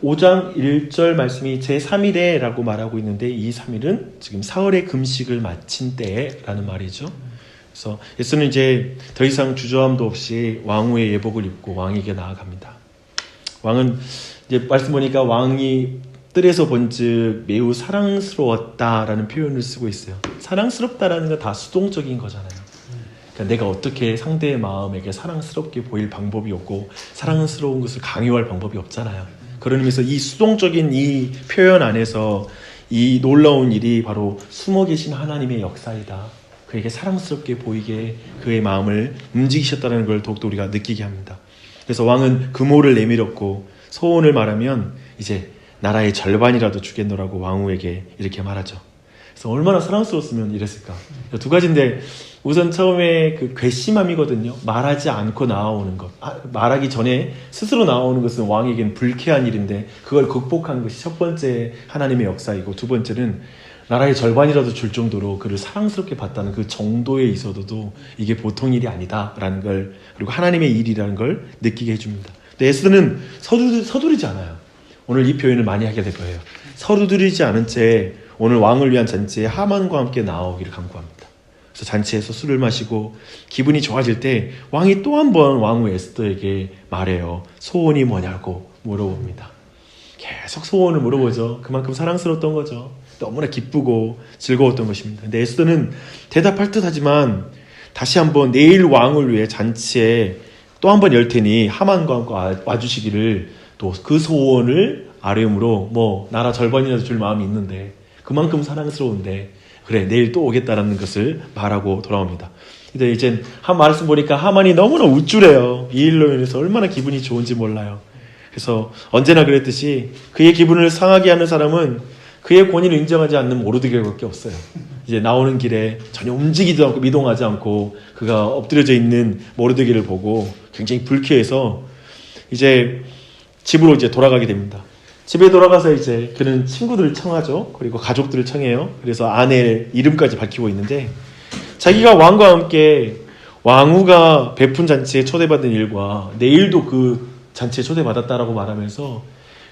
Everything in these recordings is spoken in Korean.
5장 1절 말씀이 제3일에 라고 말하고 있는데 이 3일은 지금 사흘의 금식을 마친 때라는 말이죠. 그래서 예수는 이제 더 이상 주저함도 없이 왕후의 예복을 입고 왕에게 나아갑니다. 왕은 이제 말씀 보니까 왕이 뜰에서 본즉 매우 사랑스러웠다라는 표현을 쓰고 있어요. 사랑스럽다라는 건 다 수동적인 거잖아요. 그러니까 내가 어떻게 상대의 마음에게 사랑스럽게 보일 방법이 없고 사랑스러운 것을 강요할 방법이 없잖아요. 그런 의미에서 이 수동적인 이 표현 안에서 이 놀라운 일이 바로 숨어 계신 하나님의 역사이다. 그에게 사랑스럽게 보이게 그의 마음을 움직이셨다는 걸 더욱더 우리가 느끼게 합니다. 그래서 왕은 금호를 내밀었고 소원을 말하면 이제 나라의 절반이라도 주겠노라고 왕후에게 이렇게 말하죠. 그래서 얼마나 사랑스러웠으면 이랬을까. 두 가지인데 우선 처음에 그 괘씸함이거든요. 말하지 않고 나아오는 것. 말하기 전에 스스로 나아오는 것은 왕에겐 불쾌한 일인데 그걸 극복한 것이 첫 번째 하나님의 역사이고 두 번째는 나라의 절반이라도 줄 정도로 그를 사랑스럽게 봤다는 그 정도에 있어도 이게 보통 일이 아니다라는 걸 그리고 하나님의 일이라는 걸 느끼게 해줍니다. 근데 에스더는 서두르지 않아요. 오늘 이 표현을 많이 하게 될 거예요. 서두르지 않은 채 오늘 왕을 위한 잔치에 하만과 함께 나오기를 간구합니다. 그래서 잔치에서 술을 마시고 기분이 좋아질 때 왕이 또 한 번 왕후 에스더에게 말해요. 소원이 뭐냐고 물어봅니다. 계속 소원을 물어보죠. 그만큼 사랑스러웠던 거죠. 너무나 기쁘고 즐거웠던 것입니다. 근데 에스더는 대답할 듯 하지만 다시 한번 내일 왕을 위해 잔치에 또 한 번 열 테니 하만과 함께 와주시기를 또 그 소원을 아뢰므로 뭐 나라 절반이라도 줄 마음이 있는데 그만큼 사랑스러운데 그래 내일 또 오겠다라는 것을 말하고 돌아옵니다. 근데 이제 한 말씀 보니까 하만이 너무나 우쭐해요. 이 일로 인해서 얼마나 기분이 좋은지 몰라요. 그래서 언제나 그랬듯이 그의 기분을 상하게 하는 사람은 그의 권위를 인정하지 않는 모르드게밖에 없어요. 이제 나오는 길에 전혀 움직이지도 않고 미동하지 않고 그가 엎드려져 있는 모르드게를 보고 굉장히 불쾌해서 이제 집으로 이제 돌아가게 됩니다. 집에 돌아가서 이제 그는 친구들을 청하죠. 그리고 가족들을 청해요. 그래서 아내의 이름까지 밝히고 있는데 자기가 왕과 함께 왕후가 베푼 잔치에 초대받은 일과 내일도 그 잔치에 초대받았다라고 말하면서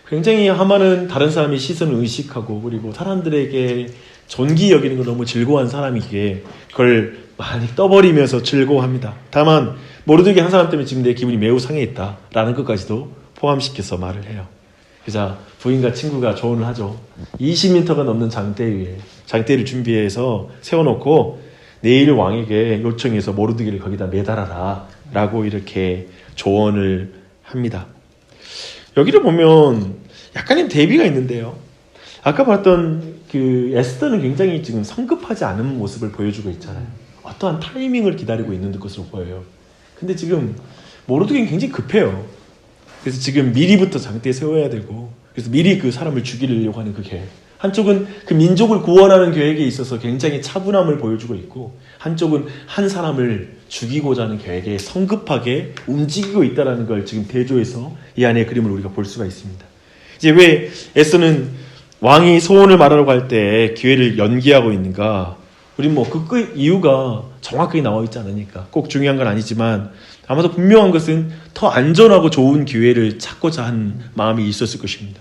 굉장히 하만은 다른 사람의 시선을 의식하고 그리고 사람들에게 존귀 여기는 걸 너무 즐거워하는 사람이기에 그걸 많이 떠버리면서 즐거워합니다. 다만 모르드게 한 사람 때문에 지금 내 기분이 매우 상해있다라는 것까지도 포함시켜서 말을 해요. 그래서 부인과 친구가 조언을 하죠. 20m가 넘는 장대 위에 장대를 준비해서 세워놓고 내일 왕에게 요청해서 모르드게를 거기다 매달아라 라고 이렇게 조언을 합니다. 여기를 보면 약간의 대비가 있는데요. 아까 봤던 그 에스더는 굉장히 지금 성급하지 않은 모습을 보여주고 있잖아요. 어떠한 타이밍을 기다리고 있는 것으로 보여요. 근데 지금 모르드게는 굉장히 급해요. 그래서 지금 미리부터 장대에 세워야 되고 그래서 미리 그 사람을 죽이려고 하는 그 계획. 한쪽은 그 민족을 구원하는 계획에 있어서 굉장히 차분함을 보여주고 있고 한쪽은 한 사람을 죽이고자 하는 계획에 성급하게 움직이고 있다는 걸 지금 대조해서 이 안의 그림을 우리가 볼 수가 있습니다. 이제 왜 에스더는 왕이 소원을 말하려고 할 때 기회를 연기하고 있는가? 우린 뭐 그 이유가 정확하게 나와 있지 않으니까 꼭 중요한 건 아니지만 아마도 분명한 것은 더 안전하고 좋은 기회를 찾고자 한 마음이 있었을 것입니다.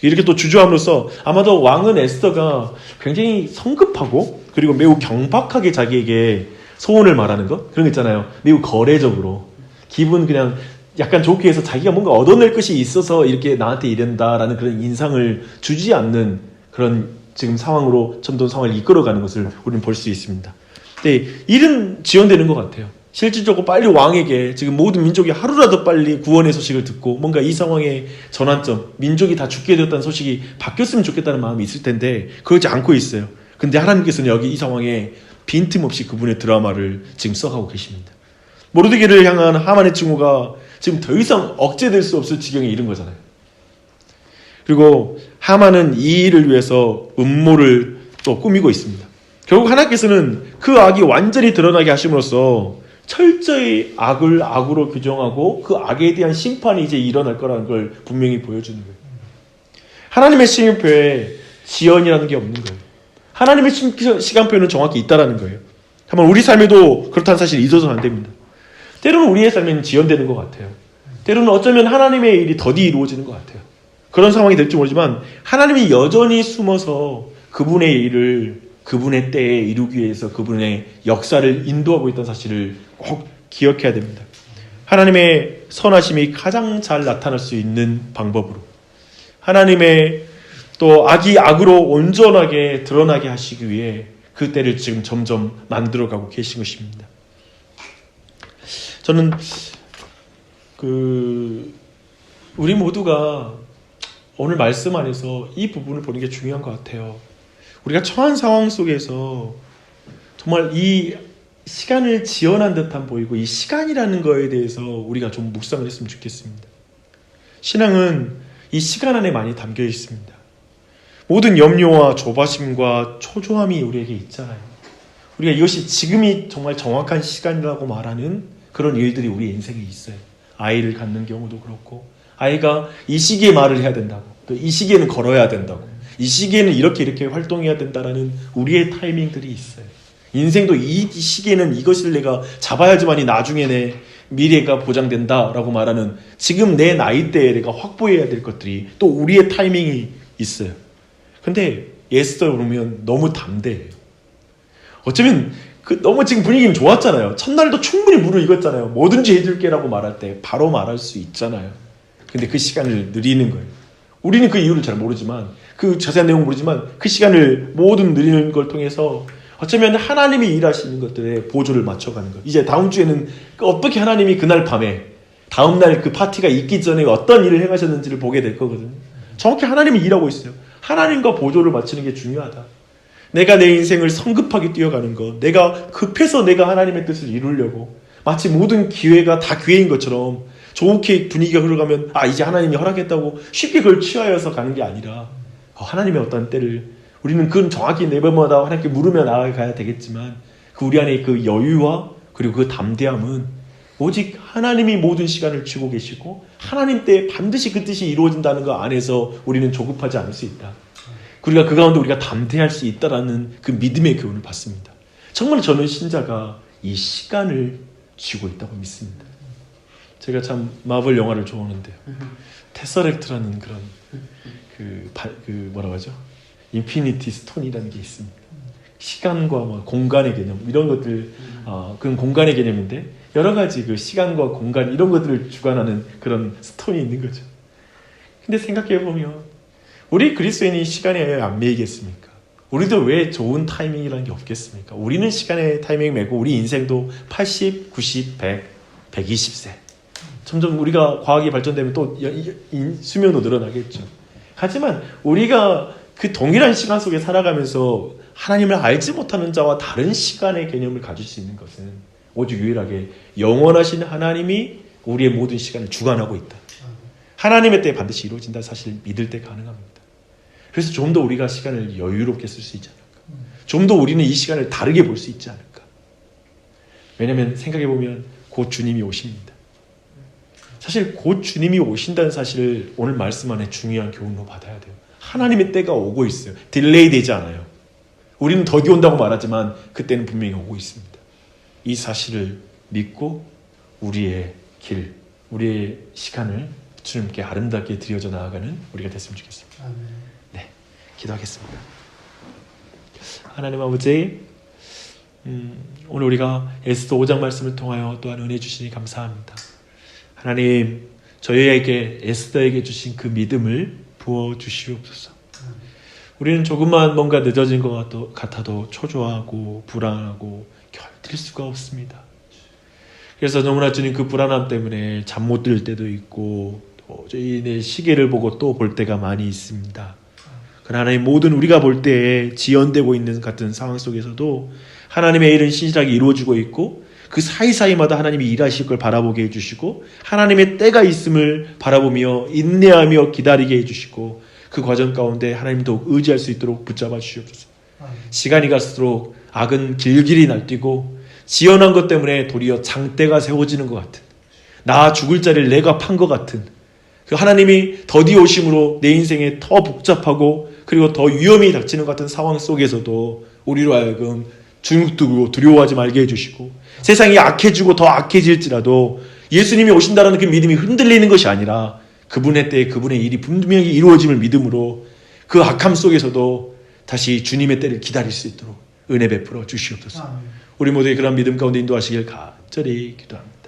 이렇게 또 주저함으로써 아마도 왕은 에스더가 굉장히 성급하고 그리고 매우 경박하게 자기에게 소원을 말하는 것 그런 거 있잖아요. 매우 거래적으로 기분 그냥 약간 좋게 해서 자기가 뭔가 얻어낼 것이 있어서 이렇게 나한테 이른다라는 그런 인상을 주지 않는 그런 지금 상황으로 점점 상황을 이끌어가는 것을 우리는 볼 수 있습니다. 근데 일은 지연되는 것 같아요. 실질적으로 빨리 왕에게 지금 모든 민족이 하루라도 빨리 구원의 소식을 듣고 뭔가 이 상황의 전환점, 민족이 다 죽게 되었다는 소식이 바뀌었으면 좋겠다는 마음이 있을 텐데 그러지 않고 있어요. 근데 하나님께서는 여기 이 상황에 빈틈없이 그분의 드라마를 지금 써가고 계십니다. 모르드게를 향한 하만의 증오가 지금 더 이상 억제될 수 없을 지경에 이른 거잖아요. 그리고 하만은 이 일을 위해서 음모를 또 꾸미고 있습니다. 결국 하나님께서는 그 악이 완전히 드러나게 하심으로써 철저히 악을 악으로 규정하고 그 악에 대한 심판이 이제 일어날 거라는 걸 분명히 보여주는 거예요. 하나님의 시간표에 지연이라는 게 없는 거예요. 하나님의 시간표는 정확히 있다라는 거예요. 한번 우리 삶에도 그렇다는 사실을 잊어서는 안 됩니다. 때로는 우리의 삶에는 지연되는 것 같아요. 때로는 어쩌면 하나님의 일이 더디 이루어지는 것 같아요. 그런 상황이 될지 모르지만 하나님이 여전히 숨어서 그분의 일을 그분의 때에 이루기 위해서 그분의 역사를 인도하고 있다는 사실을 꼭 기억해야 됩니다. 하나님의 선하심이 가장 잘 나타날 수 있는 방법으로 하나님의 또 악이 악으로 온전하게 드러나게 하시기 위해 그 때를 지금 점점 만들어가고 계신 것입니다. 저는 우리 모두가 오늘 말씀 안에서 이 부분을 보는 게 중요한 것 같아요. 우리가 처한 상황 속에서 정말 이 시간을 지연한 듯한 보이고 이 시간이라는 거에 대해서 우리가 좀 묵상을 했으면 좋겠습니다. 신앙은 이 시간 안에 많이 담겨 있습니다. 모든 염려와 조바심과 초조함이 우리에게 있잖아요. 우리가 이것이 지금이 정말 정확한 시간이라고 말하는 그런 일들이 우리 인생에 있어요. 아이를 갖는 경우도 그렇고 아이가 이 시기에 말을 해야 된다고 또 이 시기에는 걸어야 된다고 이 시기에는 이렇게 활동해야 된다라는 우리의 타이밍들이 있어요. 인생도 이 시기에는 이것을 내가 잡아야지만이 나중에 내 미래가 보장된다라고 말하는 지금 내 나이대에 내가 확보해야 될 것들이 또 우리의 타이밍이 있어요. 근데 에스더 보면 너무 담대해요. 어쩌면 너무 지금 분위기는 좋았잖아요. 첫날도 충분히 물을 익었잖아요. 뭐든지 해줄게라고 말할 때 바로 말할 수 있잖아요. 근데 그 시간을 느리는 거예요. 우리는 그 이유를 잘 모르지만 그 자세한 내용은 모르지만 그 시간을 모든 느리는 걸 통해서 어쩌면 하나님이 일하시는 것들에 보조를 맞춰가는 거예요. 이제 다음 주에는 어떻게 하나님이 그날 밤에 다음날 그 파티가 있기 전에 어떤 일을 행하셨는지를 보게 될 거거든요. 정확히 하나님이 일하고 있어요. 하나님과 보조를 맞추는 게 중요하다. 내가 내 인생을 성급하게 뛰어가는 것, 내가 급해서 내가 하나님의 뜻을 이루려고 마치 모든 기회가 다 기회인 것처럼 좋게 분위기가 흘러가면 이제 하나님이 허락했다고 쉽게 그걸 취하여서 가는 게 아니라 하나님의 어떤 때를 우리는 그건 정확히 매번마다 하나님께 물으며 나아가야 되겠지만 우리 안에 그 여유와 그리고 그 담대함은 오직 하나님이 모든 시간을 쥐고 계시고 하나님 때에 반드시 그 뜻이 이루어진다는 것 안에서 우리는 조급하지 않을 수 있다. 우리가 그 가운데 우리가 담대할 수 있다라는 그 믿음의 교훈을 받습니다. 정말 저는 신자가 이 시간을 쥐고 있다고 믿습니다. 제가 참 마블 영화를 좋아하는데요. 테서렉트라는 그런 뭐라고 하죠? 인피니티 스톤이라는 게 있습니다. 시간과 공간의 개념 이런 것들 그런 공간의 개념인데 여러 가지 그 시간과 공간 이런 것들을 주관하는 그런 스톤이 있는 거죠. 근데 생각해 보면 우리 그리스도인이 시간에 안 매이겠습니까? 우리도 왜 좋은 타이밍이라는 게 없겠습니까? 우리는 시간의 타이밍 매고 우리 인생도 80, 90, 100, 120세 점점 우리가 과학이 발전되면 또 수명도 늘어나겠죠. 하지만 우리가 그 동일한 시간 속에 살아가면서 하나님을 알지 못하는 자와 다른 시간의 개념을 가질 수 있는 것은 오직 유일하게 영원하신 하나님이 우리의 모든 시간을 주관하고 있다. 하나님의 때에 반드시 이루어진다 사실 믿을 때 가능합니다. 그래서 좀 더 우리가 시간을 여유롭게 쓸 수 있지 않을까. 좀 더 우리는 이 시간을 다르게 볼 수 있지 않을까. 왜냐하면 생각해보면 곧 주님이 오십니다. 사실 곧 주님이 오신다는 사실을 오늘 말씀 안에 중요한 교훈으로 받아야 돼요. 하나님의 때가 오고 있어요. 딜레이 되지 않아요. 우리는 더디 온다고 말하지만 그때는 분명히 오고 있습니다. 이 사실을 믿고 우리의 길, 우리의 시간을 주님께 아름답게 드려져 나아가는 우리가 됐으면 좋겠습니다. 네, 기도하겠습니다. 하나님 아버지, 오늘 우리가 에스더 5장 말씀을 통하여 또한 은혜 주시니 감사합니다. 하나님, 저희에게 에스더에게 주신 그 믿음을 부어주시옵소서. 우리는 조금만 뭔가 늦어진 것 같아도 초조하고 불안하고 견딜 수가 없습니다. 그래서 너무나 주님 그 불안함 때문에 잠 못 들 때도 있고 도저히 내 시계를 보고 또 볼 때가 많이 있습니다. 그러나 하나님 모든 우리가 볼 때에 지연되고 있는 같은 상황 속에서도 하나님의 일은 신실하게 이루어지고 있고 그 사이사이마다 하나님이 일하실 걸 바라보게 해주시고 하나님의 때가 있음을 바라보며 인내하며 기다리게 해주시고 그 과정 가운데 하나님 더욱 의지할 수 있도록 붙잡아 주시옵소서. 시간이 갈수록 악은 길길이 날뛰고 지연한 것 때문에 도리어 장대가 세워지는 것 같은 나 죽을 자리를 내가 판 것 같은 그 하나님이 더디 오심으로 내 인생에 더 복잡하고 그리고 더 위험이 닥치는 것 같은 상황 속에서도 우리로 하여금 주눅들고 두려워하지 말게 해주시고 세상이 악해지고 더 악해질지라도 예수님이 오신다는 그 믿음이 흔들리는 것이 아니라 그분의 때에 그분의 일이 분명히 이루어짐을 믿음으로 그 악함 속에서도 다시 주님의 때를 기다릴 수 있도록 은혜 베풀어 주시옵소서. 우리 모두의 그런 믿음 가운데 인도하시길 간절히 기도합니다.